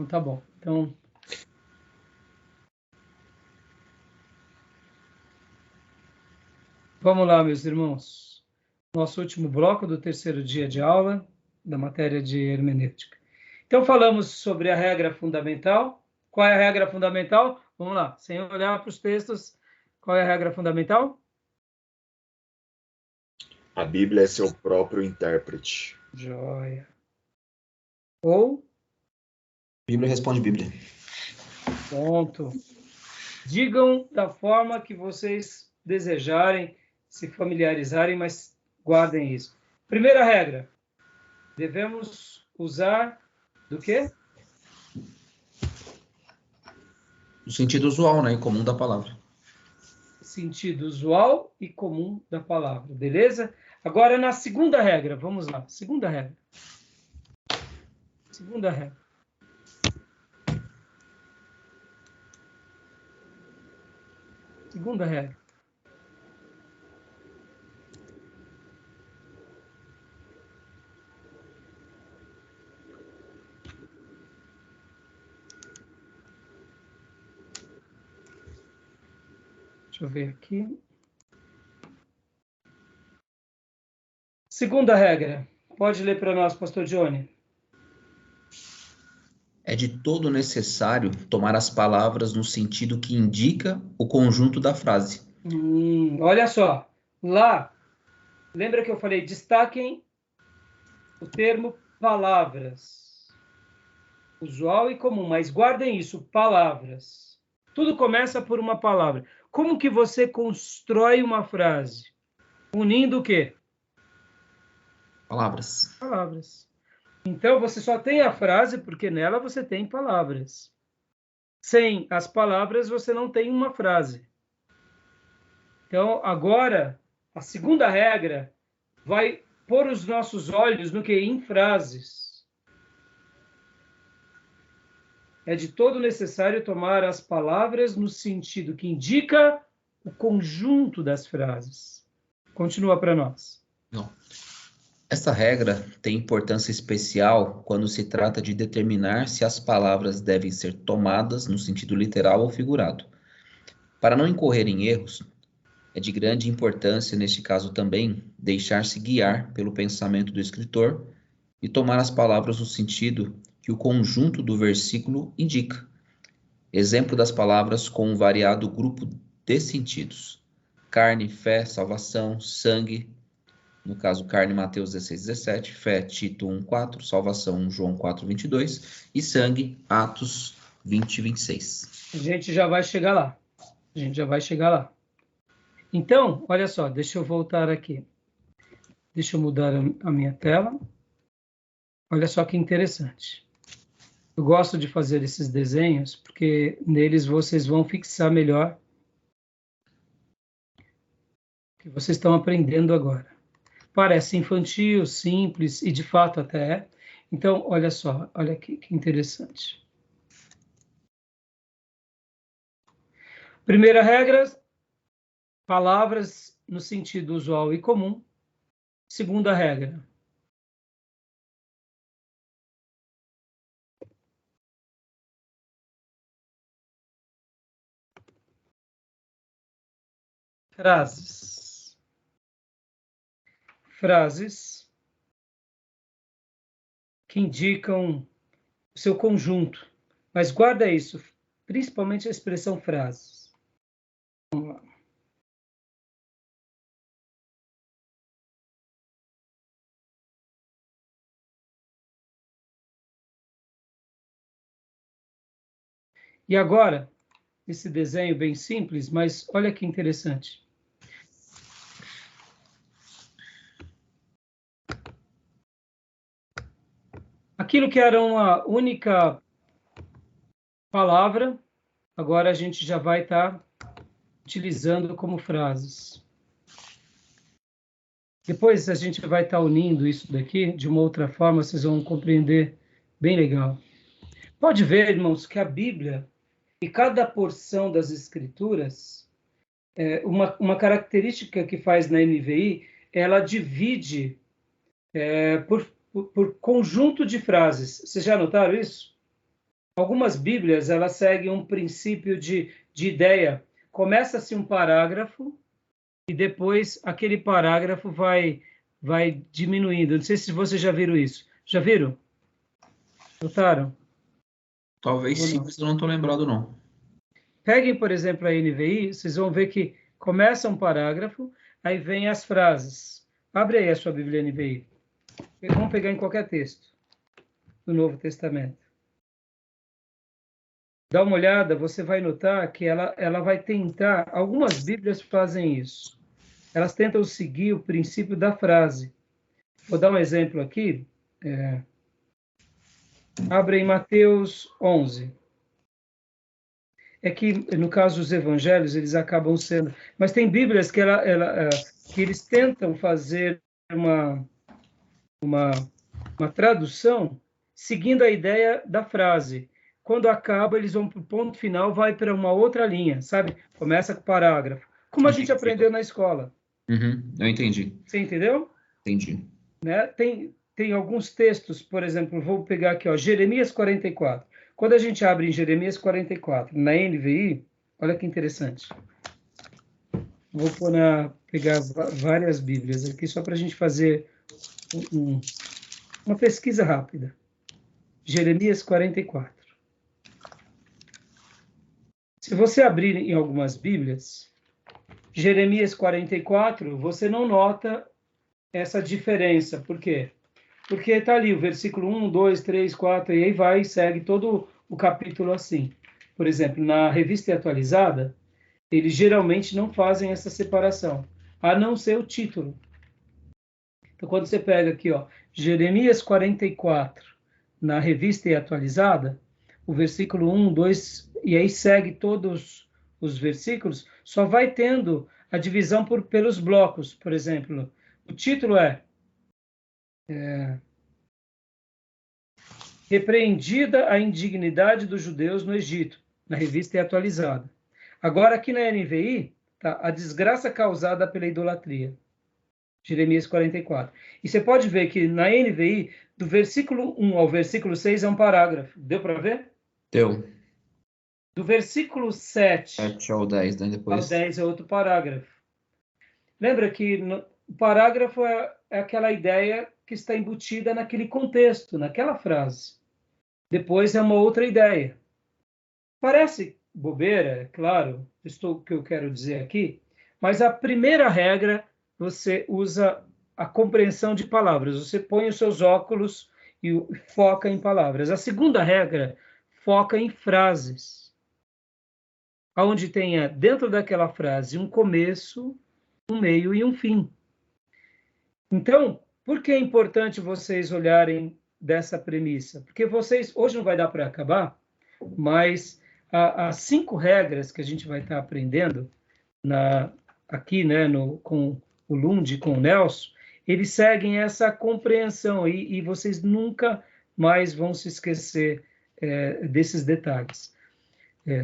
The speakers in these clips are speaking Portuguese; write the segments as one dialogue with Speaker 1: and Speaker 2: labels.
Speaker 1: Então, tá bom. Então, vamos lá, meus irmãos. Nosso último bloco do terceiro dia de aula da matéria de hermenêutica. Então, falamos sobre a regra fundamental. Qual é a regra fundamental? Vamos lá, sem olhar para os textos. Qual é a regra fundamental?
Speaker 2: A Bíblia é seu próprio intérprete.
Speaker 1: Joia. Ou?
Speaker 3: Bíblia responde Bíblia.
Speaker 1: Ponto. Digam da forma que vocês desejarem, se familiarizarem, mas guardem isso. Primeira regra. Devemos usar do quê?
Speaker 3: O sentido usual, né? E comum da palavra.
Speaker 1: Sentido usual e comum da palavra, beleza? Agora, na segunda regra, vamos lá. Segunda regra. Segunda regra. Segunda regra. Deixa eu ver aqui. Segunda regra. Pode ler para nós, pastor Johnny.
Speaker 3: É de todo necessário tomar as palavras no sentido que indica o conjunto da frase.
Speaker 1: Olha só. Lá, lembra que eu falei, destaquem o termo palavras. Usual e comum, mas guardem isso, palavras. Tudo começa por uma palavra. Como que você constrói uma frase? Unindo o quê?
Speaker 3: Palavras.
Speaker 1: Palavras. Então, você só tem a frase porque nela você tem palavras. Sem as palavras, você não tem uma frase. Então, agora, a segunda regra vai pôr os nossos olhos no que? Em frases. É de todo necessário tomar as palavras no sentido que indica o conjunto das frases. Continua para nós.
Speaker 3: Não. Essa regra tem importância especial quando se trata de determinar se as palavras devem ser tomadas no sentido literal ou figurado. Para não incorrer em erros, é de grande importância, neste caso também, deixar-se guiar pelo pensamento do escritor e tomar as palavras no sentido que o conjunto do versículo indica. Exemplo das palavras com um variado grupo de sentidos: carne, fé, salvação, sangue, no caso carne, Mateus 16:17, fé, Tito 1:4, salvação, João 4:22 e sangue, Atos 20:26.
Speaker 1: A gente já vai chegar lá. A gente já vai chegar lá. Então, olha só, deixa eu voltar aqui. Deixa eu mudar a minha tela. Olha só que interessante. Eu gosto de fazer esses desenhos porque neles vocês vão fixar melhor o que vocês estão aprendendo agora. Parece infantil, simples e de fato até é. Então, olha só, olha aqui que interessante. Primeira regra, palavras no sentido usual e comum. Segunda regra. Frases. Frases que indicam o seu conjunto. Mas guarda isso, principalmente a expressão frases. Vamos lá. E agora, esse desenho bem simples, mas olha que interessante. Aquilo que era uma única palavra, agora a gente já vai estar utilizando como frases. Depois a gente vai estar unindo isso daqui de uma outra forma, vocês vão compreender bem legal. Pode ver, irmãos, que a Bíblia e cada porção das Escrituras, uma característica que faz na NVI, ela divide por conjunto de frases. Vocês já notaram isso? Algumas Bíblias, elas seguem um princípio de ideia. Começa-se um parágrafo e depois aquele parágrafo vai diminuindo. Não sei se vocês já viram isso. Já viram? Notaram?
Speaker 3: Talvez sim, mas eu não estou lembrado, não.
Speaker 1: Peguem, por exemplo, a NVI, vocês vão ver que começa um parágrafo, aí vem as frases. Abre aí a sua Bíblia NVI. Vamos pegar em qualquer texto do Novo Testamento. Dá uma olhada, você vai notar que ela vai tentar, algumas Bíblias fazem isso. Elas tentam seguir o princípio da frase. Vou dar um exemplo aqui. Abre em Mateus 11. É que, no caso dos evangelhos, eles acabam sendo... Mas tem Bíblias que, que eles tentam fazer uma tradução seguindo a ideia da frase. Quando acaba, eles vão para o ponto final, vai para uma outra linha, sabe? Começa com o parágrafo. Como a gente aprendeu na escola.
Speaker 3: Eu entendi.
Speaker 1: Você entendeu?
Speaker 3: Entendi.
Speaker 1: Né? Tem alguns textos, por exemplo, vou pegar aqui, ó, Jeremias 44. Quando a gente abre em Jeremias 44, na NVI, olha que interessante. Vou pegar várias Bíblias aqui, só para a gente fazer uma pesquisa rápida. Jeremias 44. Se você abrir em algumas Bíblias, Jeremias 44, você não nota essa diferença. Por quê? Porque está ali o versículo 1, 2, 3, 4, e aí vai e segue todo o capítulo assim. Por exemplo, na Revista Atualizada, eles geralmente não fazem essa separação, a não ser o título. Então, quando você pega aqui, ó, Jeremias 44, na Revista Atualizada, o versículo 1, 2, e aí segue todos os versículos, só vai tendo a divisão pelos blocos. Por exemplo, o título é Repreendida a indignidade dos judeus no Egito, na Revista Atualizada. Agora, aqui na NVI, tá, a desgraça causada pela idolatria. Jeremias 44. E você pode ver que na NVI, do versículo 1 ao versículo 6 é um parágrafo. Deu para ver?
Speaker 3: Deu.
Speaker 1: Do versículo 7
Speaker 3: ao 10, né? Depois.
Speaker 1: ao 10 é outro parágrafo. Lembra que o parágrafo é aquela ideia que está embutida naquele contexto, naquela frase. Depois é uma outra ideia. Parece bobeira, é claro, o que eu quero dizer aqui, mas a primeira regra, você usa a compreensão de palavras. Você põe os seus óculos e foca em palavras. A segunda regra, foca em frases. Onde tenha dentro daquela frase um começo, um meio e um fim. Então, por que é importante vocês olharem dessa premissa? Porque vocês, hoje não vai dar para acabar, mas as 5 regras que a gente vai estar aprendendo aqui, né, com o Lund, com o Nelson, eles seguem essa compreensão e vocês nunca mais vão se esquecer desses detalhes.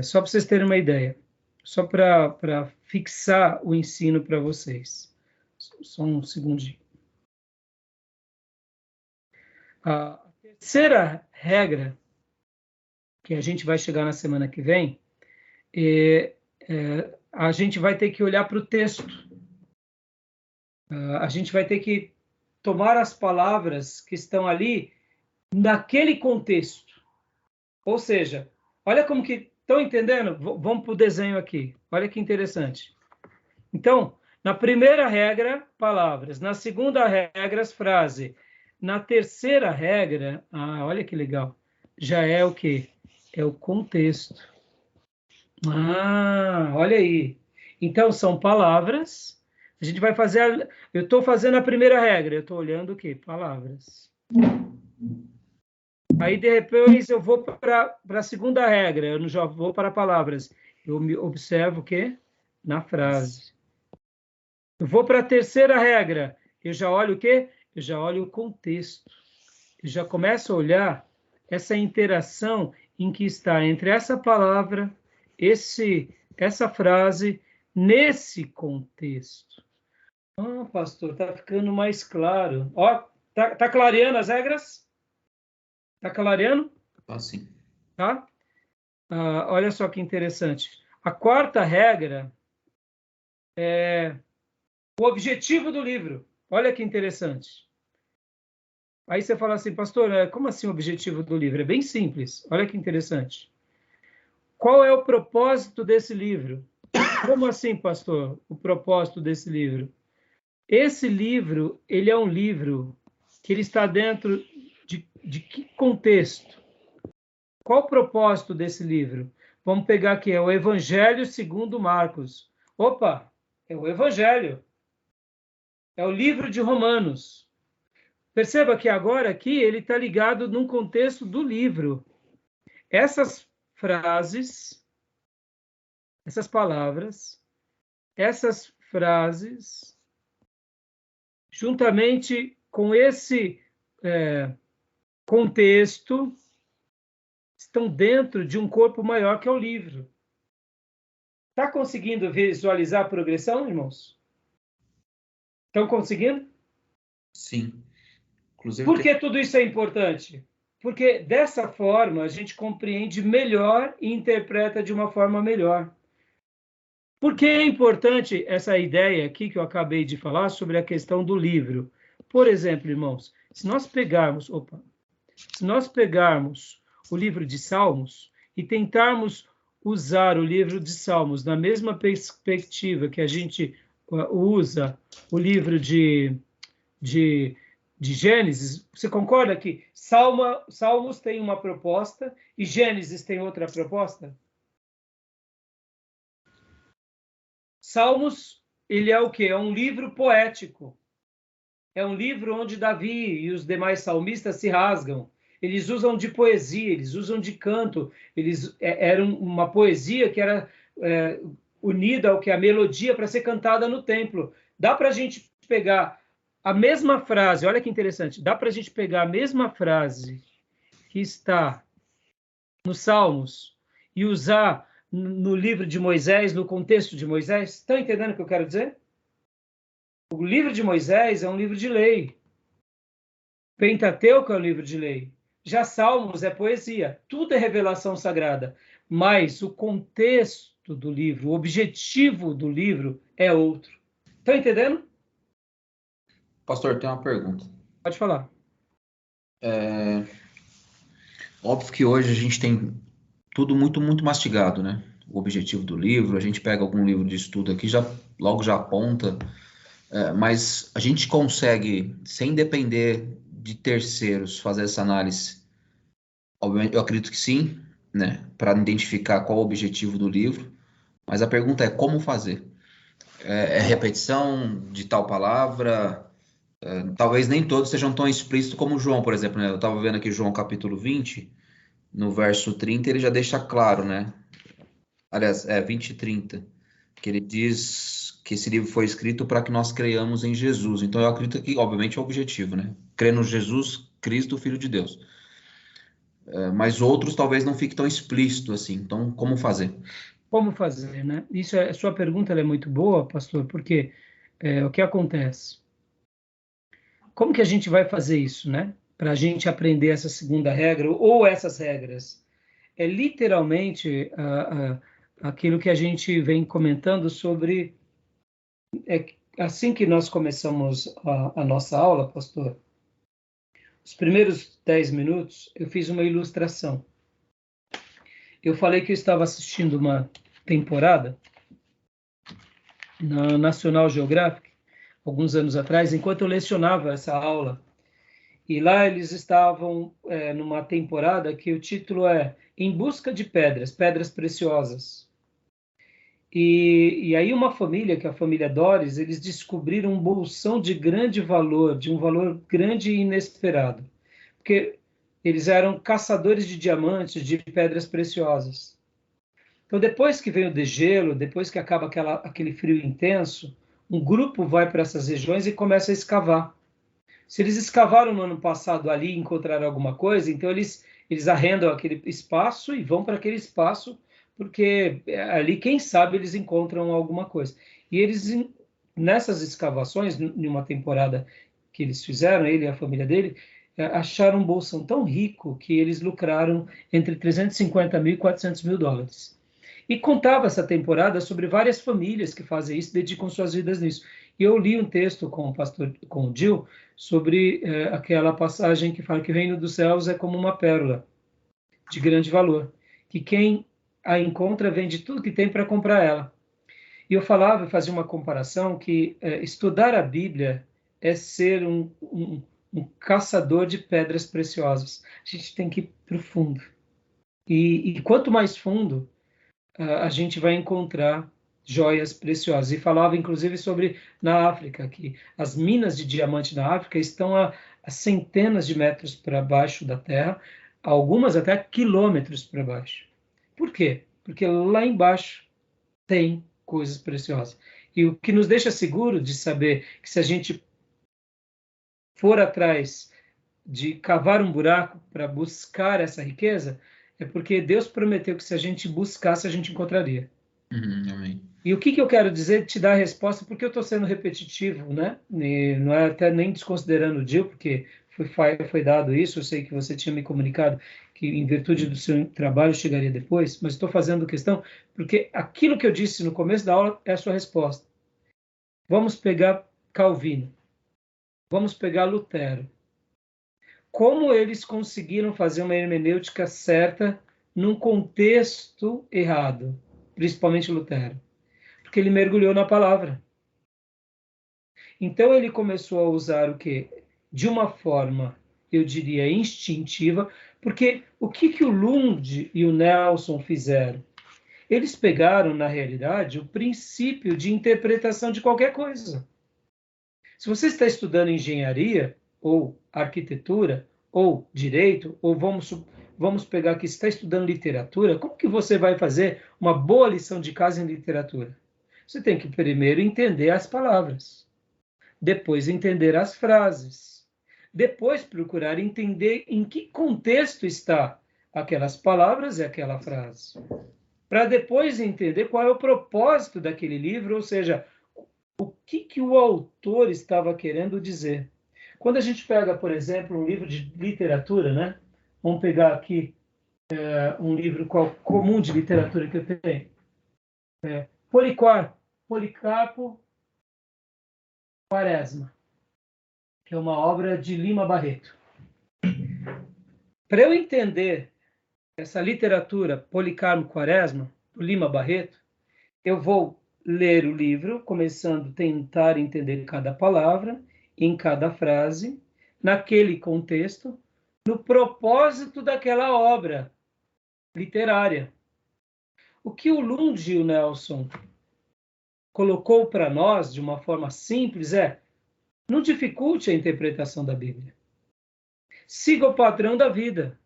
Speaker 1: Só para vocês terem uma ideia, só para fixar o ensino para vocês. Só um segundinho. A terceira regra, que a gente vai chegar na semana que vem, a gente vai ter que olhar para o texto. A gente vai ter que tomar as palavras que estão ali naquele contexto. Ou seja, olha como que... Estão entendendo? Vamos para o desenho aqui. Olha que interessante. Então, na primeira regra, palavras. Na segunda regra, frase. Na terceira regra, olha que legal, já é o quê? É o contexto. Olha aí. Então, são palavras. A gente vai fazer... Eu estou fazendo a primeira regra. Eu estou olhando o quê? Palavras. Aí, depois, eu vou para a segunda regra. Eu não já vou para palavras. Eu me observo o quê? Na frase. Eu vou para a terceira regra. Eu já olho o quê? Eu já olho o contexto. Eu já começo a olhar essa interação em que está entre essa palavra, essa frase, nesse contexto. Pastor, está ficando mais claro. Tá clareando as regras? Está clareando?
Speaker 3: Sim.
Speaker 1: tá? Olha só que interessante. A quarta regra é o objetivo do livro. Olha que interessante. Aí você fala assim, pastor, como assim o objetivo do livro? É bem simples. Olha que interessante. Qual é o propósito desse livro? Como assim, pastor, o propósito desse livro? Esse livro, ele é um livro que ele está dentro de que contexto? Qual o propósito desse livro? Vamos pegar aqui, é o Evangelho segundo Marcos. Opa, é o Evangelho. É o livro de Romanos. Perceba que agora aqui ele está ligado num contexto do livro. Essas frases, essas palavras, essas frases, juntamente com esse contexto, estão dentro de um corpo maior que é o livro. Está conseguindo visualizar a progressão, irmãos? Estão conseguindo?
Speaker 3: Sim. Inclusive,
Speaker 1: Por que tudo isso é importante? Porque dessa forma a gente compreende melhor e interpreta de uma forma melhor. Por que é importante essa ideia aqui que eu acabei de falar sobre a questão do livro? Por exemplo, irmãos, se nós pegarmos o livro de Salmos e tentarmos usar o livro de Salmos na mesma perspectiva que a gente usa o livro de Gênesis, você concorda que Salmos tem uma proposta e Gênesis tem outra proposta? Salmos, ele é o quê? É um livro poético. É um livro onde Davi e os demais salmistas se rasgam. Eles usam de poesia, eles usam de canto. Eram uma poesia que era unida ao que a melodia para ser cantada no templo. Dá para a gente pegar a mesma frase, olha que interessante, dá para a gente pegar a mesma frase que está nos Salmos e usar no livro de Moisés, no contexto de Moisés. Estão entendendo o que eu quero dizer? O livro de Moisés é um livro de lei. Pentateuco é um livro de lei. Já Salmos é poesia. Tudo é revelação sagrada. Mas o contexto do livro, o objetivo do livro é outro. Estão entendendo?
Speaker 3: pastor, tem uma pergunta.
Speaker 1: Pode falar.
Speaker 3: Óbvio que hoje a gente tem tudo muito, muito mastigado, né? O objetivo do livro, a gente pega algum livro de estudo aqui, logo já aponta, mas a gente consegue, sem depender de terceiros, fazer essa análise? Obviamente, eu acredito que sim, né? Para identificar qual o objetivo do livro, mas a pergunta é como fazer? É repetição de tal palavra? Talvez nem todos sejam tão explícitos como João, por exemplo, né? Eu estava vendo aqui João capítulo 20, no verso 30, ele já deixa claro, né? Aliás, 20 e 30, que ele diz que esse livro foi escrito para que nós creiamos em Jesus. Então, eu acredito que, obviamente, é o objetivo, né? Crer no Jesus Cristo, Filho de Deus. Mas outros talvez não fique tão explícito assim. Então, como fazer?
Speaker 1: Como fazer, né? A sua pergunta é muito boa, pastor, porque o que acontece? Como que a gente vai fazer isso, né? Para a gente aprender essa segunda regra ou essas regras? É literalmente aquilo que a gente vem comentando sobre. Assim que nós começamos a nossa aula, pastor, os primeiros 10 minutos, eu fiz uma ilustração. Eu falei que eu estava assistindo uma temporada na National Geographic, alguns anos atrás, enquanto eu lecionava essa aula. E lá eles estavam numa temporada que o título é Em Busca de Pedras, Pedras Preciosas. E aí uma família, que é a família Doris, eles descobriram um bolsão de grande valor, de um valor grande e inesperado. Porque eles eram caçadores de diamantes, de pedras preciosas. Então, depois que vem o degelo, depois que acaba aquele frio intenso, um grupo vai para essas regiões e começa a escavar. Se eles escavaram no ano passado ali e encontraram alguma coisa, então eles arrendam aquele espaço e vão para aquele espaço, porque ali, quem sabe, eles encontram alguma coisa. E eles, nessas escavações, em uma temporada que eles fizeram, ele e a família dele, acharam um bolsão tão rico que eles lucraram entre 350 mil e 400 mil dólares. E contava essa temporada sobre várias famílias que fazem isso, dedicam suas vidas nisso. E eu li um texto com o Gil, sobre aquela passagem que fala que o reino dos céus é como uma pérola de grande valor, que quem a encontra vende tudo que tem para comprar ela. E eu fazia uma comparação que estudar a Bíblia é ser um caçador de pedras preciosas. A gente tem que ir para o fundo. E quanto mais fundo, a gente vai encontrar joias preciosas. E falava, inclusive, sobre na África, que as minas de diamante na África estão a centenas de metros para baixo da terra, algumas até quilômetros para baixo. Por quê? Porque lá embaixo tem coisas preciosas. E o que nos deixa seguro de saber que se a gente for atrás de cavar um buraco para buscar essa riqueza, é porque Deus prometeu que se a gente buscasse, a gente encontraria.
Speaker 3: Amém.
Speaker 1: E o que eu quero dizer, te dar a resposta, porque eu estou sendo repetitivo, né? E não é até nem desconsiderando o Gil, porque foi dado isso, eu sei que você tinha me comunicado que em virtude do seu trabalho chegaria depois, mas estou fazendo questão, porque aquilo que eu disse no começo da aula é a sua resposta. Vamos pegar Calvino, vamos pegar Lutero. Como eles conseguiram fazer uma hermenêutica certa num contexto errado, principalmente Lutero? Porque ele mergulhou na palavra. Então ele começou a usar o quê? De uma forma, eu diria, instintiva, porque o que o Lund e o Nelson fizeram? Eles pegaram, na realidade, o princípio de interpretação de qualquer coisa. Se você está estudando engenharia, ou arquitetura, ou direito, ou vamos pegar que está estudando literatura, como que você vai fazer uma boa lição de casa em literatura? Você tem que primeiro entender as palavras, depois entender as frases, depois procurar entender em que contexto está aquelas palavras e aquela frase, para depois entender qual é o propósito daquele livro, ou seja, o que o autor estava querendo dizer. Quando a gente pega, por exemplo, um livro de literatura, né? Vamos pegar aqui um livro comum de literatura que eu tenho. Policarpo Quaresma, que é uma obra de Lima Barreto. Para eu entender essa literatura Policarpo Quaresma, do Lima Barreto, eu vou ler o livro, começando a tentar entender cada palavra, em cada frase, naquele contexto, no propósito daquela obra literária. O que o Lund e o Nelson colocou para nós de uma forma simples é: não dificulte a interpretação da Bíblia. Siga o padrão da vida.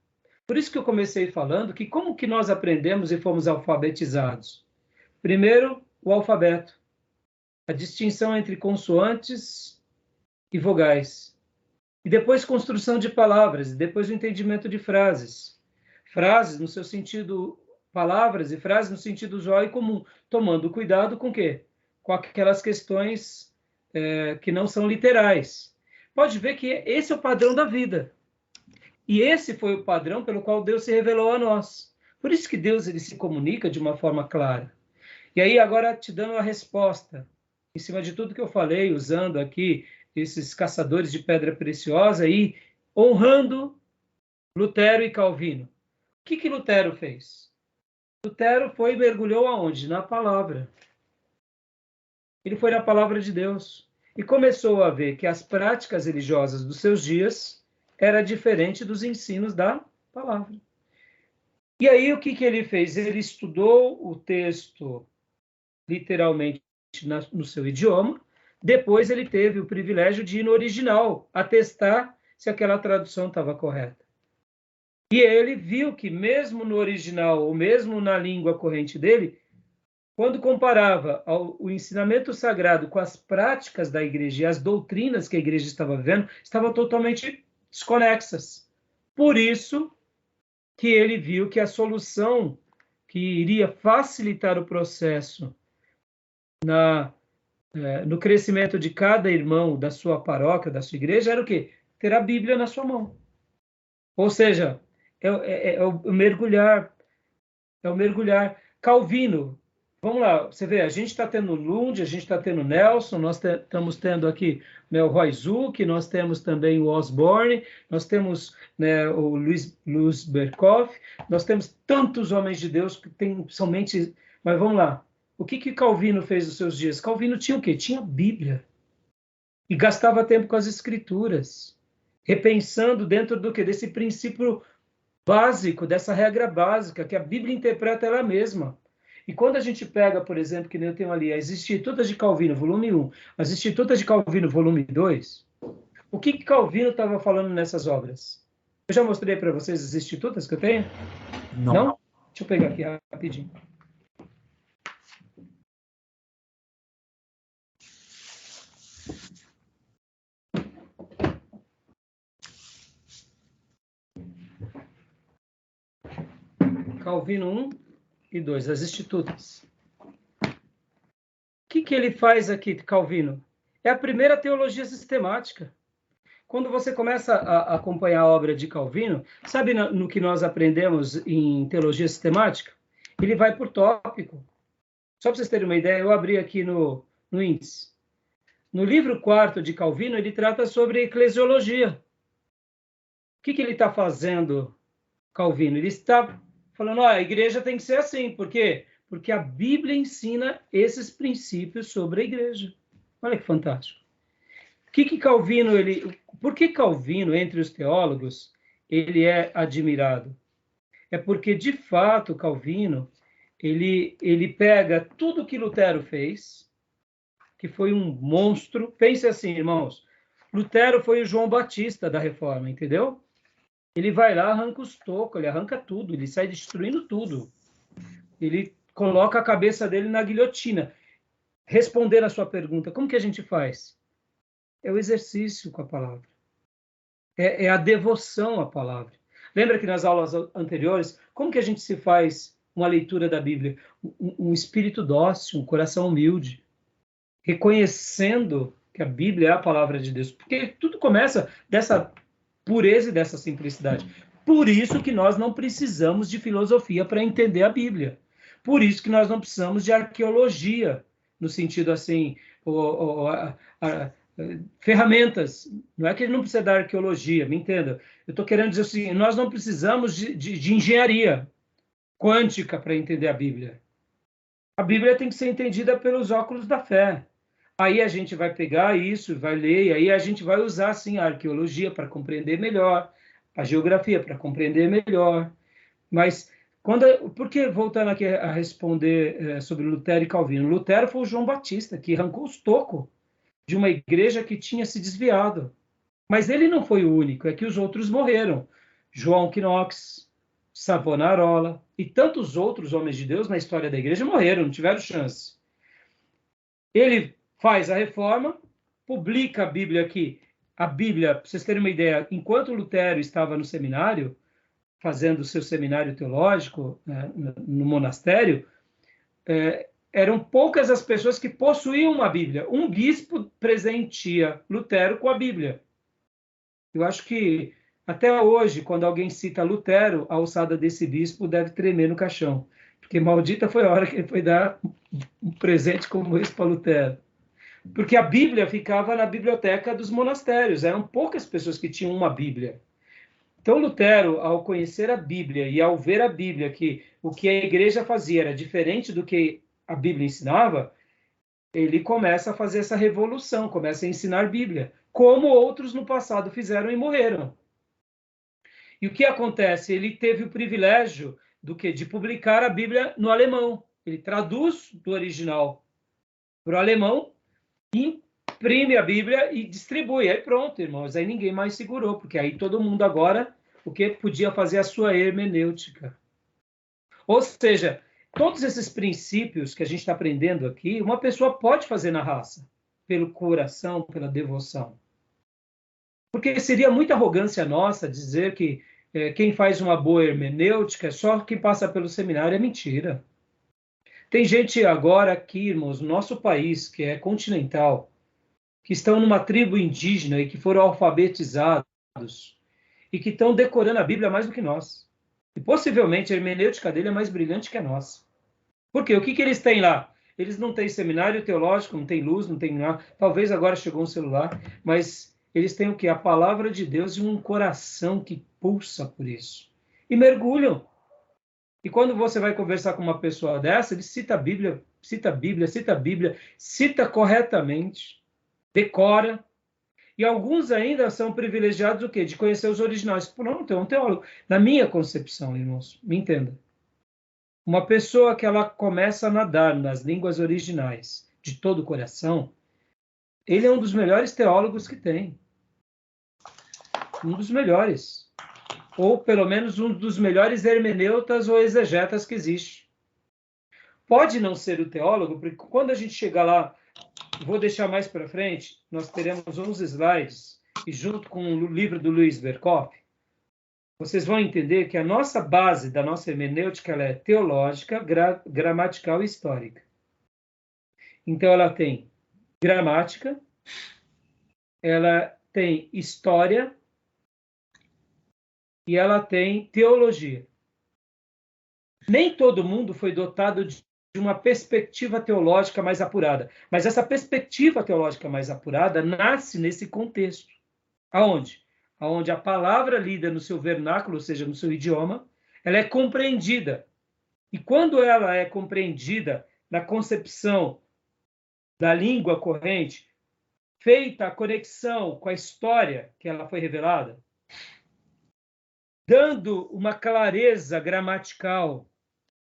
Speaker 1: Por isso que eu comecei falando que como que nós aprendemos e fomos alfabetizados? Primeiro, o alfabeto. A distinção entre consoantes e vogais. E depois construção de palavras, e depois o entendimento de frases. Frases no seu sentido, palavras e frases no sentido usual e comum, tomando cuidado com o quê? Com aquelas questões que não são literais. Pode ver que esse é o padrão da vida. E esse foi o padrão pelo qual Deus se revelou a nós. Por isso que Deus ele se comunica de uma forma clara. E aí, agora, te dando a resposta, em cima de tudo que eu falei, usando aqui esses caçadores de pedra preciosa e honrando Lutero e Calvino. O que Lutero fez? Lutero foi e mergulhou aonde? Na palavra. Ele foi na palavra de Deus e começou a ver que as práticas religiosas dos seus dias era diferente dos ensinos da palavra. E aí, o que ele fez? Ele estudou o texto literalmente no seu idioma, depois ele teve o privilégio de ir no original, atestar se aquela tradução estava correta. E ele viu que mesmo no original, ou mesmo na língua corrente dele, quando comparava o ensinamento sagrado com as práticas da igreja e as doutrinas que a igreja estava vivendo, estavam totalmente desconexas. Por isso que ele viu que a solução que iria facilitar o processo no crescimento de cada irmão da sua paróquia, da sua igreja, era o quê? Ter a Bíblia na sua mão. Ou seja, é o mergulhar, é o mergulhar. Calvino, vamos lá, você vê, a gente está tendo Lund, a gente está tendo Nelson, nós estamos tendo aqui, né, o Roy Zuck, nós temos também o Osborne, nós temos, né, o Luiz Berkoff, nós temos tantos homens de Deus que têm somente... Mas vamos lá, o que Calvino fez nos seus dias? Calvino tinha o quê? Tinha Bíblia. E gastava tempo com as Escrituras, repensando dentro do quê? Desse princípio básico, dessa regra básica, que a Bíblia interpreta ela mesma. E quando a gente pega, por exemplo, que nem eu tenho ali, as Institutas de Calvino, volume 1, as Institutas de Calvino, volume 2, o que Calvino estava falando nessas obras? Eu já mostrei para vocês as Institutas que eu tenho? Não? Deixa eu pegar aqui rapidinho. Calvino 1 e 2, as Institutas. O que ele faz aqui, Calvino? É a primeira teologia sistemática. Quando você começa a acompanhar a obra de Calvino, sabe no que nós aprendemos em teologia sistemática? Ele vai por tópico. Só para vocês terem uma ideia, eu abri aqui no índice. No livro 4 de Calvino, ele trata sobre eclesiologia. O que ele está fazendo, Calvino? Ele está falando, a igreja tem que ser assim. Por quê? Porque a Bíblia ensina esses princípios sobre a igreja. Olha que fantástico. Calvino, por que Calvino, entre os teólogos, ele é admirado? É porque, de fato, Calvino, ele pega tudo que Lutero fez, que foi um monstro. Pense assim, irmãos, Lutero foi o João Batista da Reforma, entendeu? Ele vai lá, arranca os tocos, ele arranca tudo, ele sai destruindo tudo. Ele coloca a cabeça dele na guilhotina. Responder a sua pergunta, como que a gente faz? É o exercício com a palavra. É a devoção à palavra. Lembra que nas aulas anteriores, como que a gente se faz uma leitura da Bíblia? Um espírito dócil, um coração humilde, reconhecendo que a Bíblia é a palavra de Deus. Porque tudo começa dessa pureza e dessa simplicidade. Por isso que nós não precisamos de filosofia para entender a Bíblia. Por isso que nós não precisamos de arqueologia, no sentido assim, ferramentas. Não é que ele não precisa da arqueologia, me entenda. Eu estou querendo dizer assim, nós não precisamos de engenharia quântica para entender a Bíblia. A Bíblia tem que ser entendida pelos óculos da fé. Aí a gente vai pegar isso, vai ler, e aí a gente vai usar, sim, a arqueologia para compreender melhor, a geografia para compreender melhor. Mas, por que, voltando aqui a responder sobre Lutero e Calvino? Lutero foi o João Batista, que arrancou os tocos de uma igreja que tinha se desviado. Mas ele não foi o único, é que os outros morreram. João Knox, Savonarola e tantos outros homens de Deus na história da igreja morreram, não tiveram chance. Ele faz a reforma, publica a Bíblia aqui. A Bíblia, para vocês terem uma ideia, enquanto Lutero estava no seminário, fazendo o seu seminário teológico, no monastério, eram poucas as pessoas que possuíam uma Bíblia. Um bispo presenteia Lutero com a Bíblia. Eu acho que, até hoje, quando alguém cita Lutero, a alçada desse bispo deve tremer no caixão. Porque maldita foi a hora que ele foi dar um presente como esse para Lutero. Porque a Bíblia ficava na biblioteca dos monastérios. Eram poucas pessoas que tinham uma Bíblia. Então, Lutero, ao conhecer a Bíblia e ao ver a Bíblia, que o que a igreja fazia era diferente do que a Bíblia ensinava, ele começa a fazer essa revolução, começa a ensinar Bíblia, como outros no passado fizeram e morreram. E o que acontece? Ele teve o privilégio de publicar a Bíblia no alemão. Ele traduz do original para o alemão, imprime a Bíblia e distribui. Aí pronto, irmãos, aí ninguém mais segurou, porque aí todo mundo agora podia fazer a sua hermenêutica. Ou seja, todos esses princípios que a gente está aprendendo aqui, uma pessoa pode fazer na raça, pelo coração, pela devoção. Porque seria muita arrogância nossa dizer que quem faz uma boa hermenêutica é só quem passa pelo seminário. É mentira. Tem gente agora aqui, irmãos, no nosso país, que é continental, que estão numa tribo indígena e que foram alfabetizados e que estão decorando a Bíblia mais do que nós. E possivelmente a hermenêutica dele é mais brilhante que a nossa. Por quê? O que eles têm lá? Eles não têm seminário teológico, não tem luz, não tem nada. Talvez agora chegou um celular, mas eles têm o quê? A palavra de Deus e um coração que pulsa por isso. E mergulham. E quando você vai conversar com uma pessoa dessa, ele cita a Bíblia, cita a Bíblia, cita a Bíblia, cita corretamente, decora. E alguns ainda são privilegiados o quê? De conhecer os originais. Pronto, é um teólogo. Na minha concepção, irmãos, me entenda. Uma pessoa que ela começa a nadar nas línguas originais de todo o coração, ele é um dos melhores teólogos que tem. Um dos melhores. Ou, pelo menos, um dos melhores hermeneutas ou exegetas que existe. Pode não ser o teólogo, porque quando a gente chegar lá, vou deixar mais para frente, nós teremos uns slides, e junto com o livro do Luiz Berkoff, vocês vão entender que a nossa base da nossa hermenêutica ela é teológica, gramatical e histórica. Então, ela tem gramática, ela tem história e ela tem teologia. Nem todo mundo foi dotado de uma perspectiva teológica mais apurada, mas essa perspectiva teológica mais apurada nasce nesse contexto. Aonde? Onde a palavra lida no seu vernáculo, ou seja, no seu idioma, ela é compreendida. E quando ela é compreendida na concepção da língua corrente, feita a conexão com a história que ela foi revelada, dando uma clareza gramatical,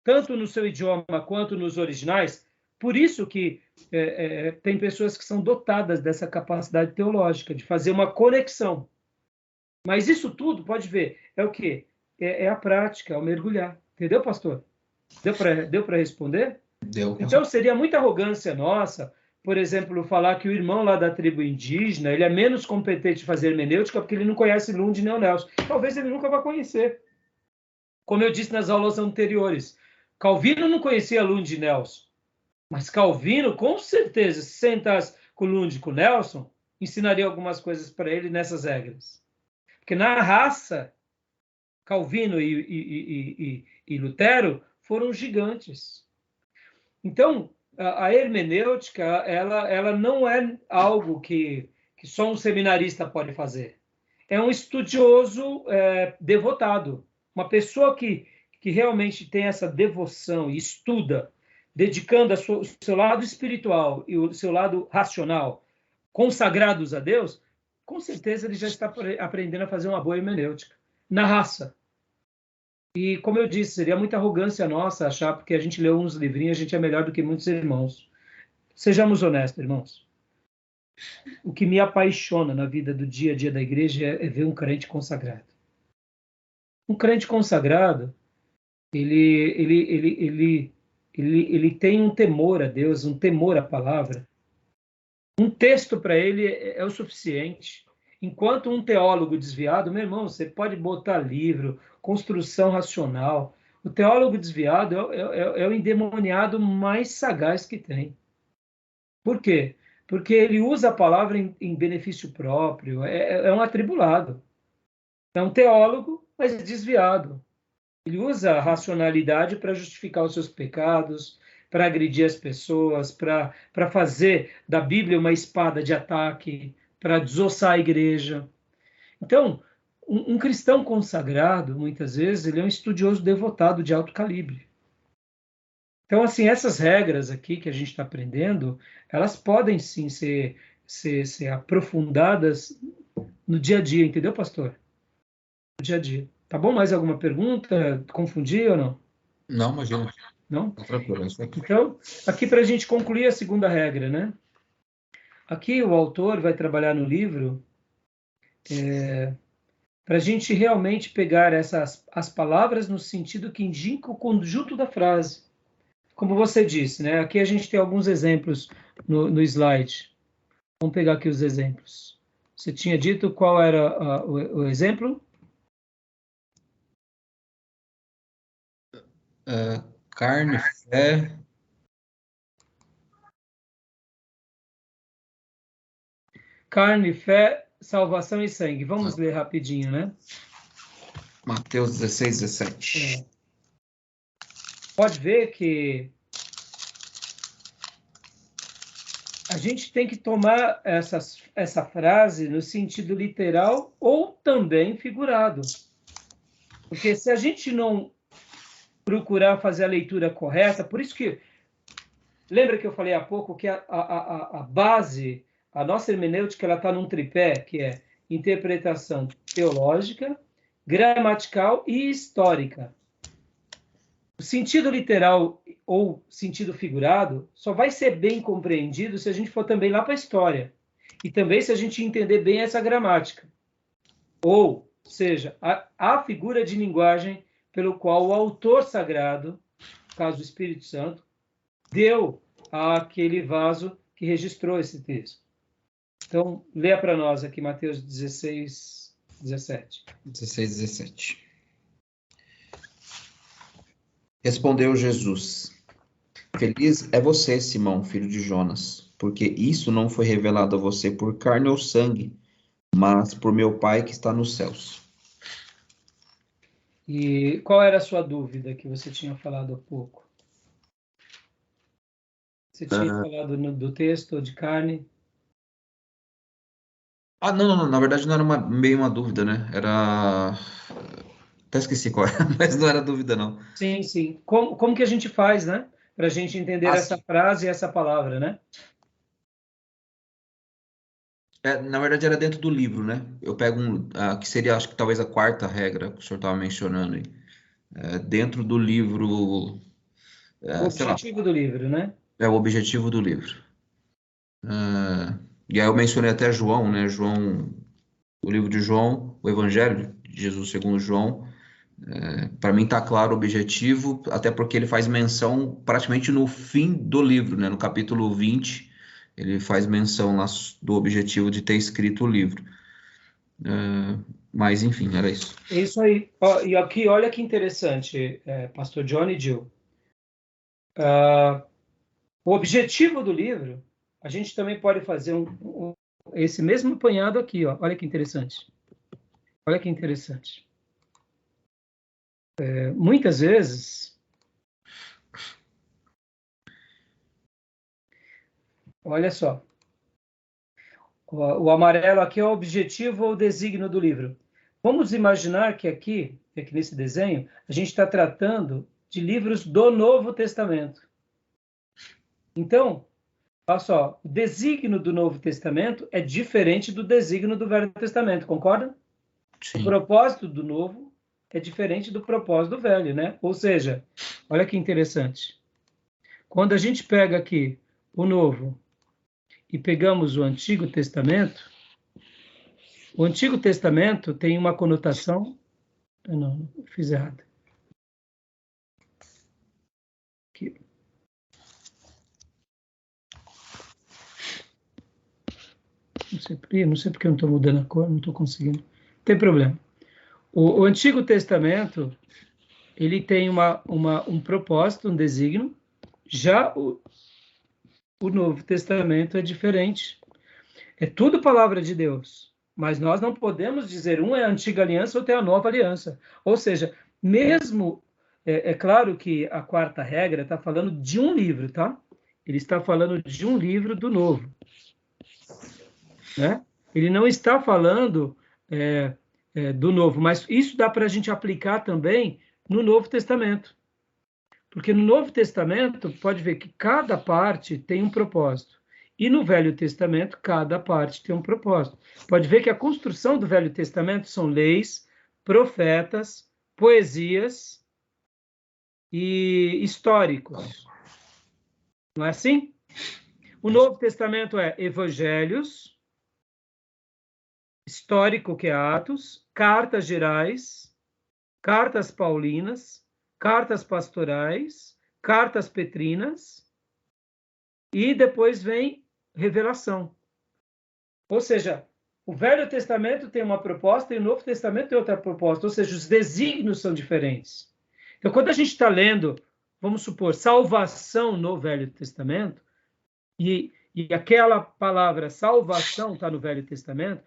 Speaker 1: tanto no seu idioma quanto nos originais, por isso que tem pessoas que são dotadas dessa capacidade teológica, de fazer uma conexão. Mas isso tudo, pode ver, é o quê? É a prática, é o mergulhar. Entendeu, pastor? Deu para responder?
Speaker 3: Deu.
Speaker 1: Então, seria muita arrogância nossa, por exemplo, falar que o irmão lá da tribo indígena, ele é menos competente de fazer hermenêutica porque ele não conhece Lund nem o Nelson. Talvez ele nunca vá conhecer. Como eu disse nas aulas anteriores, Calvino não conhecia Lund e Nelson. Mas Calvino, com certeza, se sentasse com o Lund e com o Nelson, ensinaria algumas coisas para ele nessas regras. Porque na raça, Calvino e Lutero foram gigantes. Então, a hermenêutica, ela não é algo que só um seminarista pode fazer. É um estudioso devotado. Uma pessoa que realmente tem essa devoção e estuda, dedicando o seu lado espiritual e o seu lado racional, consagrados a Deus, com certeza ele já está aprendendo a fazer uma boa hermenêutica, na raça. E, como eu disse, seria muita arrogância nossa achar, porque a gente leu uns livrinhos, a gente é melhor do que muitos irmãos. Sejamos honestos, irmãos. O que me apaixona na vida do dia a dia da igreja é ver um crente consagrado. Um crente consagrado, ele tem um temor a Deus, um temor à palavra. Um texto para ele é o suficiente. Enquanto um teólogo desviado, meu irmão, você pode botar livro, construção racional. O teólogo desviado é o endemoniado mais sagaz que tem. Por quê? Porque ele usa a palavra em benefício próprio, é um atribulado. É um teólogo, mas é desviado. Ele usa a racionalidade para justificar os seus pecados, para agredir as pessoas, para fazer da Bíblia uma espada de ataque, para desossar a igreja. Então, um cristão consagrado, muitas vezes, ele é um estudioso devotado de alto calibre. Então, assim, essas regras aqui que a gente está aprendendo, elas podem sim ser aprofundadas no dia a dia, entendeu, pastor? No dia a dia. Tá bom? Mais alguma pergunta? Confundi ou não?
Speaker 3: Não, imagina.
Speaker 1: Não?
Speaker 3: Tranquilo.
Speaker 1: Então, aqui para a gente concluir a segunda regra, né? Aqui o autor vai trabalhar no livro para a gente realmente pegar as palavras no sentido que indica o conjunto da frase. Como você disse, né? Aqui a gente tem alguns exemplos no slide. Vamos pegar aqui os exemplos. Você tinha dito qual era o exemplo?
Speaker 3: Carne, fé.
Speaker 1: Carne, fé, salvação e sangue. Vamos ler rapidinho, né?
Speaker 3: Mateus 16, 17.
Speaker 1: Pode ver que a gente tem que tomar essa frase no sentido literal ou também figurado. Porque se a gente não procurar fazer a leitura correta, por isso que, lembra que eu falei há pouco que a base, a nossa hermenêutica, ela está num tripé, que é interpretação teológica, gramatical e histórica. O sentido literal ou sentido figurado só vai ser bem compreendido se a gente for também lá para a história. E também se a gente entender bem essa gramática. Ou seja, a figura de linguagem pelo qual o autor sagrado, no caso o Espírito Santo, deu àquele vaso que registrou esse texto. Então, leia para nós aqui Mateus 16, 17.
Speaker 3: 16, 17. Respondeu Jesus: Feliz é você, Simão, filho de Jonas, porque isso não foi revelado a você por carne ou sangue, mas por meu Pai que está nos céus.
Speaker 1: E qual era a sua dúvida que você tinha falado há pouco? Você tinha falado do texto de carne?
Speaker 3: Não, na verdade não era meio uma dúvida, né? Era... Até esqueci qual era, mas não era dúvida, não.
Speaker 1: Sim, sim. Como que a gente faz, né? Para a gente entender essa frase e essa palavra, né?
Speaker 3: Na verdade era dentro do livro, né? Eu pego que seria, acho que talvez a quarta regra que o senhor estava mencionando aí. Dentro do livro...
Speaker 1: O objetivo do livro, né?
Speaker 3: É o objetivo do livro. E aí eu mencionei até João, né? João, o livro de João, o Evangelho de Jesus segundo João. Para mim está claro o objetivo, até porque ele faz menção praticamente no fim do livro, né? No capítulo 20, ele faz menção lá do objetivo de ter escrito o livro. Mas, enfim, era isso.
Speaker 1: É isso aí. E aqui, olha que interessante, Pastor John e Jill. O objetivo do livro, a gente também pode fazer esse mesmo apanhado aqui, ó. Olha que interessante. Olha que interessante. Muitas vezes, olha só, o amarelo aqui é o objetivo ou desígnio do livro. Vamos imaginar que aqui nesse desenho, a gente está tratando de livros do Novo Testamento. Então, olha só, o desígnio do Novo Testamento é diferente do desígnio do Velho Testamento, concorda? Sim. O propósito do Novo é diferente do propósito do Velho, né? Ou seja, olha que interessante. Quando a gente pega aqui o Novo e pegamos o Antigo Testamento, o Antigo Testamento tem uma conotação... Não, fiz errado. Aqui. Não sei porque eu não estou mudando a cor, não estou conseguindo. Não tem problema. O Antigo Testamento, ele tem um propósito, um desígnio. Já o Novo Testamento é diferente. É tudo palavra de Deus. Mas nós não podemos dizer um é a antiga aliança, outro é a nova aliança. Ou seja, mesmo... É claro que a quarta regra está falando de um livro, tá? Ele está falando de um livro do Novo. Né? Ele não está falando do Novo, mas isso dá para a gente aplicar também no Novo Testamento. Porque no Novo Testamento, pode ver que cada parte tem um propósito. E no Velho Testamento, cada parte tem um propósito. Pode ver que a construção do Velho Testamento são leis, profetas, poesias e históricos. Não é assim? O Novo Testamento é evangelhos, histórico, que é Atos, cartas gerais, cartas paulinas, cartas pastorais, cartas petrinas, e depois vem revelação. Ou seja, o Velho Testamento tem uma proposta e o Novo Testamento tem outra proposta, ou seja, os desígnios são diferentes. Então, quando a gente está lendo, vamos supor, salvação no Velho Testamento, e aquela palavra salvação está no Velho Testamento,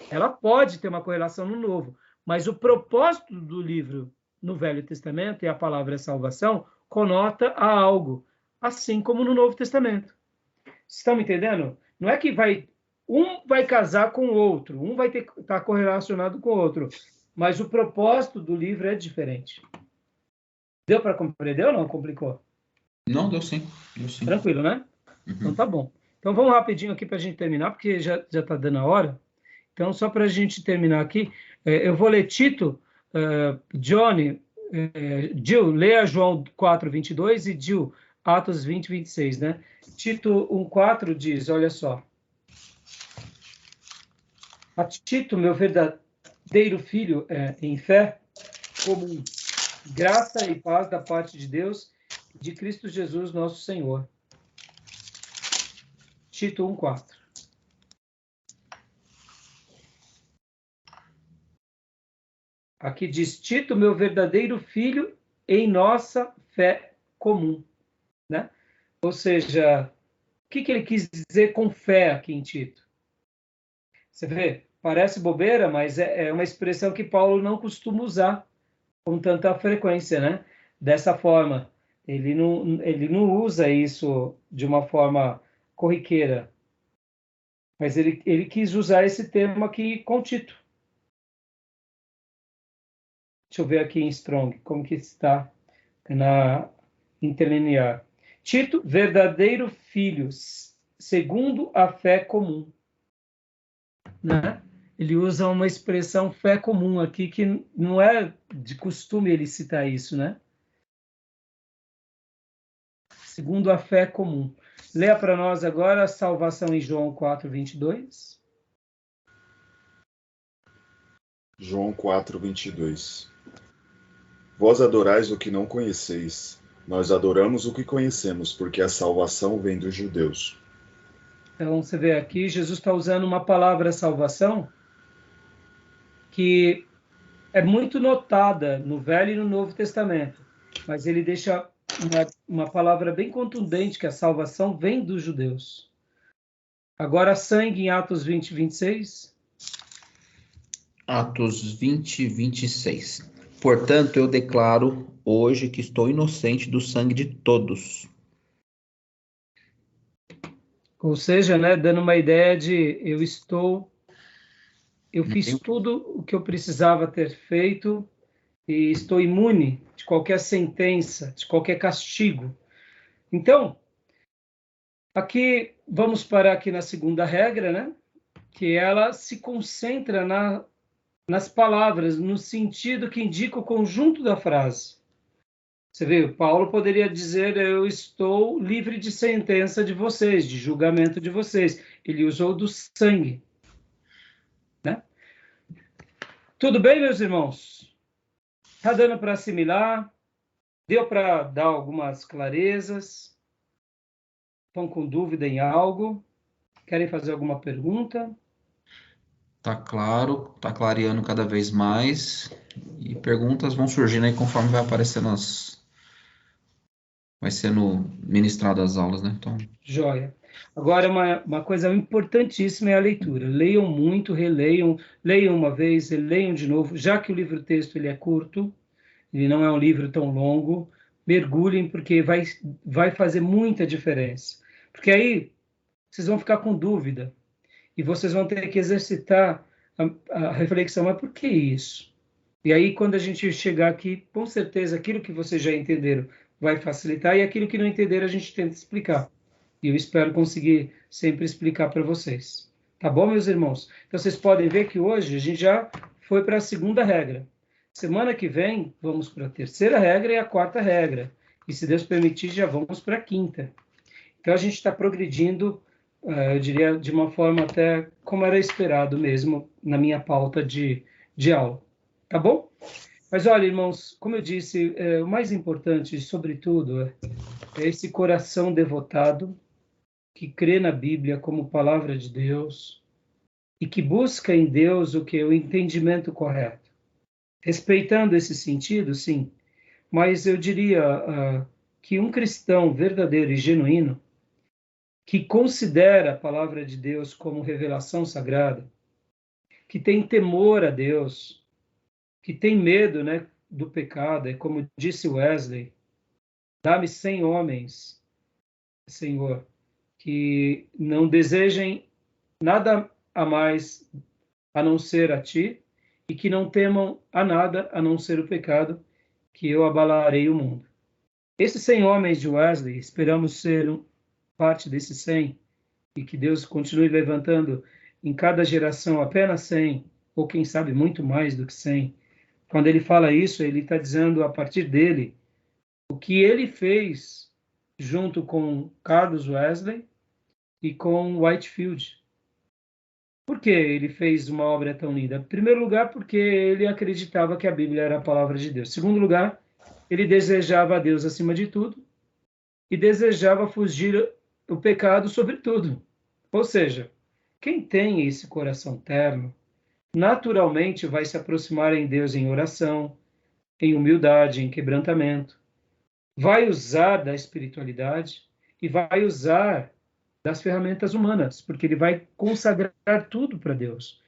Speaker 1: ela pode ter uma correlação no Novo, Mas o propósito do livro no Velho Testamento, e a palavra salvação, conota a algo, assim como no Novo Testamento. Vocês estão me entendendo? Não é que um vai casar com o outro, um vai estar correlacionado com o outro, mas o propósito do livro é diferente. Deu para compreender ou não? Complicou?
Speaker 3: Não, deu sim.
Speaker 1: Tranquilo, né?
Speaker 3: Uhum.
Speaker 1: Então tá bom. Então vamos rapidinho aqui para a gente terminar, porque já está dando a hora. Então, só para a gente terminar aqui, eu vou ler Tito, Johnny, Gil, leia João 4, 22 e Gil, Atos 20, 26, né? Tito 1,4 diz, olha só. A Tito, meu verdadeiro filho em fé, comum, graça e paz da parte de Deus e de Cristo Jesus, nosso Senhor. Tito 1,4. Aqui diz, Tito, meu verdadeiro filho em nossa fé comum, né? Ou seja, o que ele quis dizer com fé aqui em Tito? Você vê, parece bobeira, mas é uma expressão que Paulo não costuma usar com tanta frequência, né? Dessa forma, ele não usa isso de uma forma corriqueira, mas ele quis usar esse termo aqui com Tito. Deixa eu ver aqui em Strong, como que está na interlinear. Tito, verdadeiro filho, segundo a fé comum. Né? Ele usa uma expressão fé comum aqui, que não é de costume ele citar isso, né? Segundo a fé comum. Leia para nós agora a salvação em João 4, 22.
Speaker 2: João 4, 22. Vós adorais o que não conheceis, nós adoramos o que conhecemos, porque a salvação vem dos judeus.
Speaker 1: Então, você vê aqui, Jesus está usando uma palavra salvação que é muito notada no Velho e no Novo Testamento, mas ele deixa uma palavra bem contundente, que a salvação vem dos judeus. Agora, sangue em Atos 20, 26.
Speaker 3: Atos 20, 26. Portanto, eu declaro hoje que estou inocente do sangue de todos.
Speaker 1: Ou seja, né, dando uma ideia de eu fiz tudo o que eu precisava ter feito e estou imune de qualquer sentença, de qualquer castigo. Então, aqui vamos parar aqui na segunda regra, né? Que ela se concentra nas palavras, no sentido que indica o conjunto da frase. Você vê, Paulo poderia dizer, eu estou livre de sentença de vocês, de julgamento de vocês. Ele usou do sangue. Né? Tudo bem, meus irmãos? Está dando para assimilar? Deu para dar algumas clarezas? Estão com dúvida em algo? Querem fazer alguma pergunta?
Speaker 3: Tá claro, tá clareando cada vez mais. E perguntas vão surgindo aí conforme vai aparecendo vai sendo ministrado as aulas, né? Então,
Speaker 1: Joia. Agora, uma coisa importantíssima é a leitura. Leiam muito, releiam, leiam uma vez, releiam de novo, já que o livro-texto ele é curto, ele não é um livro tão longo, mergulhem, porque vai fazer muita diferença. Porque aí vocês vão ficar com dúvida e vocês vão ter que exercitar a reflexão, mas por que isso? E aí, quando a gente chegar aqui, com certeza, aquilo que vocês já entenderam vai facilitar e aquilo que não entenderam a gente tenta explicar. E eu espero conseguir sempre explicar para vocês. Tá bom, meus irmãos? Então, vocês podem ver que hoje a gente já foi para a segunda regra. Semana que vem, vamos para a terceira regra e a quarta regra. E, se Deus permitir, já vamos para a quinta. Então, a gente está progredindo, eu diria, de uma forma até como era esperado mesmo na minha pauta de aula. Tá bom? Mas, olha, irmãos, como eu disse, o mais importante, sobretudo, é esse coração devotado que crê na Bíblia como palavra de Deus e que busca em Deus o que é o entendimento correto. Respeitando esse sentido, sim, mas eu diria que um cristão verdadeiro e genuíno, que considera a palavra de Deus como revelação sagrada, que tem temor a Deus, que tem medo, né, do pecado, é como disse Wesley, dá-me 100 homens, Senhor, que não desejem nada a mais a não ser a Ti, e que não temam a nada a não ser o pecado, que eu abalarei o mundo. Esses 100 homens de Wesley, esperamos ser parte desses 100, e que Deus continue levantando em cada geração apenas 100, ou quem sabe muito mais do que 100. Quando ele fala isso, ele está dizendo a partir dele o que ele fez junto com Carlos Wesley e com Whitefield. Por que ele fez uma obra tão linda? Em primeiro lugar, porque ele acreditava que a Bíblia era a palavra de Deus. Em segundo lugar, ele desejava a Deus acima de tudo e desejava fugir o pecado sobre tudo. Ou seja, quem tem esse coração terno, naturalmente vai se aproximar em Deus em oração, em humildade, em quebrantamento. Vai usar da espiritualidade e vai usar das ferramentas humanas, porque ele vai consagrar tudo para Deus.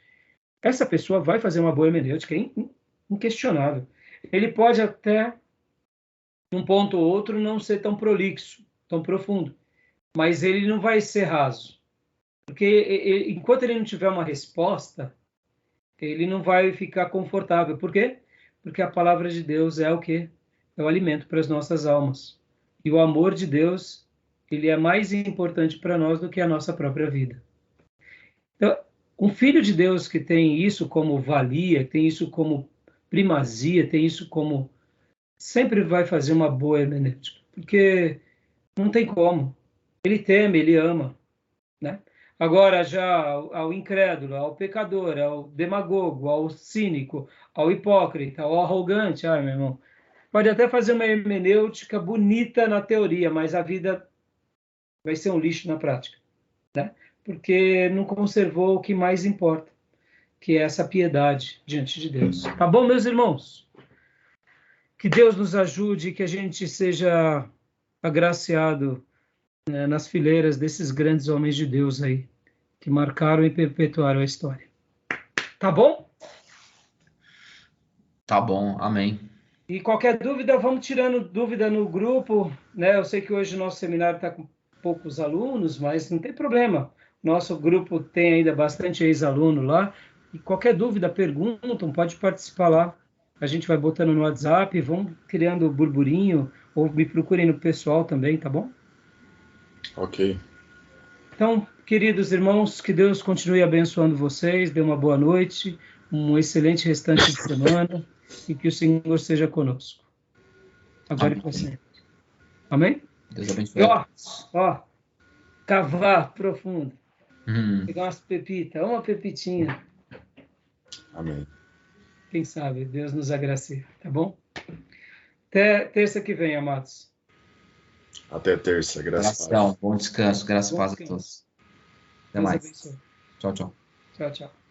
Speaker 1: Essa pessoa vai fazer uma boa hermenêutica, é inquestionável. Ele pode até, num ponto ou outro, não ser tão prolixo, tão profundo, mas ele não vai ser raso. Porque enquanto ele não tiver uma resposta, ele não vai ficar confortável. Por quê? Porque a palavra de Deus é o quê? É o alimento para as nossas almas. E o amor de Deus, ele é mais importante para nós do que a nossa própria vida. Então, um filho de Deus que tem isso como valia, tem isso como primazia, tem isso como... sempre vai fazer uma boa hermenêutica. Porque não tem como. Ele teme, ele ama, né? Agora, já ao incrédulo, ao pecador, ao demagogo, ao cínico, ao hipócrita, ao arrogante, meu irmão, pode até fazer uma hermenêutica bonita na teoria, mas a vida vai ser um lixo na prática, né? Porque não conservou o que mais importa, que é essa piedade diante de Deus. Tá bom, meus irmãos? Que Deus nos ajude, que a gente seja agraciado, né, nas fileiras desses grandes homens de Deus aí, que marcaram e perpetuaram a história. Tá bom?
Speaker 3: Tá bom, amém.
Speaker 1: E qualquer dúvida, vamos tirando dúvida no grupo, né? Eu sei que hoje o nosso seminário está com poucos alunos, mas não tem problema. Nosso grupo tem ainda bastante ex-aluno lá. E qualquer dúvida, perguntam, pode participar lá. A gente vai botando no WhatsApp, vão criando burburinho, ou me procurem no pessoal também, tá bom?
Speaker 2: Ok.
Speaker 1: Então, queridos irmãos, que Deus continue abençoando vocês, dê uma boa noite, um excelente restante de semana e que o Senhor seja conosco. Agora e para sempre. Amém?
Speaker 3: Deus abençoe.
Speaker 1: E ó, cavar profundo. Pegar umas pepitas, uma pepitinha.
Speaker 2: Amém.
Speaker 1: Quem sabe, Deus nos agracie, tá bom? Até terça que vem, amados.
Speaker 2: Até terça, graças a
Speaker 3: Deus. Bom descanso, graças a Deus a todos. Até
Speaker 1: Deus
Speaker 3: mais.
Speaker 1: abençoe.
Speaker 3: Tchau, tchau.
Speaker 1: Tchau, tchau.